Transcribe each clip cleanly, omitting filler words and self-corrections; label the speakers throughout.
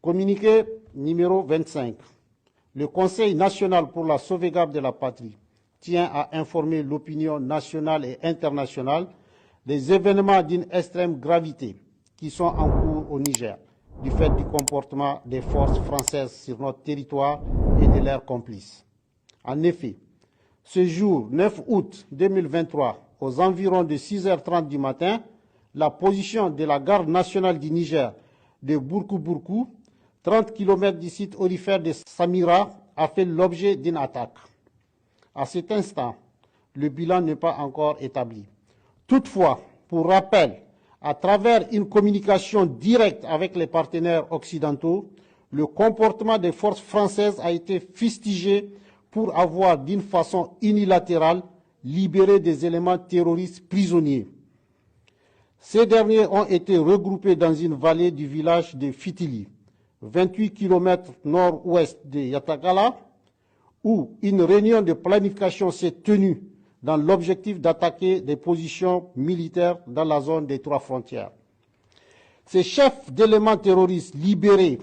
Speaker 1: Communiqué numéro 25. Le Conseil national pour la sauvegarde de la patrie tient à informer l'opinion nationale et internationale des événements d'une extrême gravité qui sont en cours au Niger, du fait du comportement des forces françaises sur notre territoire et de leurs complices. En effet, ce jour 9 août 2023, aux environs de 6h30 du matin, la position de la garde nationale du Niger de Bourkou-Bourkou, 30 km du site aurifère de Samira, a fait l'objet d'une attaque. À cet instant, le bilan n'est pas encore établi. Toutefois, pour rappel, à travers une communication directe avec les partenaires occidentaux, le comportement des forces françaises a été fustigé pour avoir, d'une façon unilatérale, libéré des éléments terroristes prisonniers. Ces derniers ont été regroupés dans une vallée du village de Fitili, 28 km nord-ouest de Yatakala, où une réunion de planification s'est tenue dans l'objectif d'attaquer des positions militaires dans la zone des 3 frontières. Ces chefs d'éléments terroristes libérés,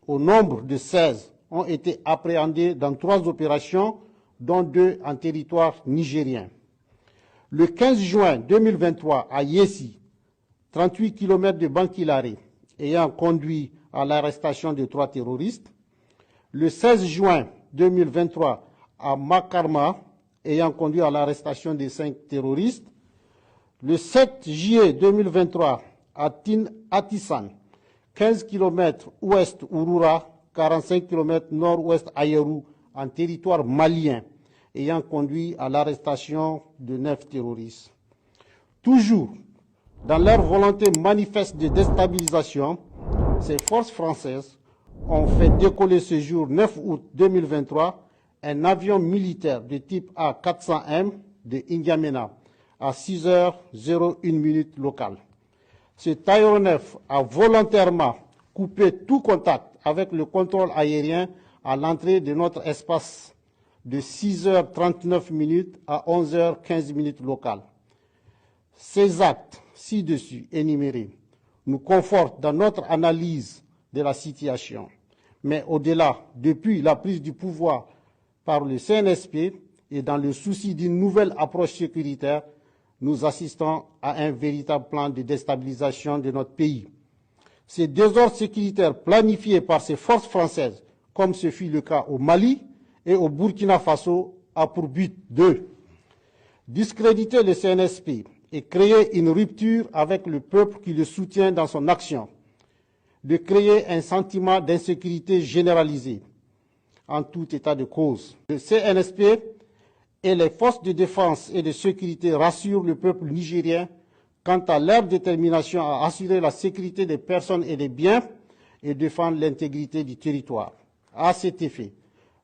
Speaker 1: au nombre de 16, ont été appréhendés dans 3 opérations, dont 2 en territoire nigérien. Le 15 juin 2023, à Yessi, 38 km de Bankilare, ayant conduit à l'arrestation de 3 terroristes. Le 16 juin 2023, à Makarma, ayant conduit à l'arrestation de 5 terroristes. Le 7 juillet 2023, à Atissan, 15 km ouest Ouroura, 45 km nord-ouest Ayerou, en territoire malien, ayant conduit à l'arrestation de 9 terroristes. Toujours dans leur volonté manifeste de déstabilisation, ces forces françaises ont fait décoller ce jour 9 août 2023 un avion militaire de type A400M de N'Djamena à 6h01 locale. Cet aéronef a volontairement coupé tout contact avec le contrôle aérien à l'entrée de notre espace de 6h39 à 11h15 locale. Ces actes ci-dessus énumérés nous confortent dans notre analyse de la situation. Mais au-delà, depuis la prise du pouvoir par le CNSP et dans le souci d'une nouvelle approche sécuritaire, nous assistons à un véritable plan de déstabilisation de notre pays. Ces désordres sécuritaires planifiés par ces forces françaises, comme ce fut le cas au Mali et au Burkina Faso, a pour but de discréditer le CNSP et créer une rupture avec le peuple qui le soutient dans son action, de créer un sentiment d'insécurité généralisée en tout état de cause. Le CNSP et les forces de défense et de sécurité rassurent le peuple nigérien quant à leur détermination à assurer la sécurité des personnes et des biens et défendre l'intégrité du territoire. À cet effet,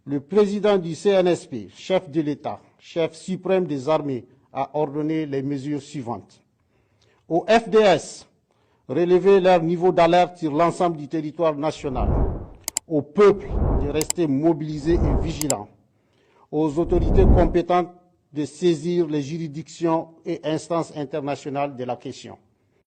Speaker 1: le président du CNSP, chef de l'État, chef suprême des armées, a ordonné les mesures suivantes. Au FDS, relever leur niveau d'alerte sur l'ensemble du territoire national. Au peuple de rester mobilisé et vigilant. Aux autorités compétentes de saisir les juridictions et instances internationales de la question.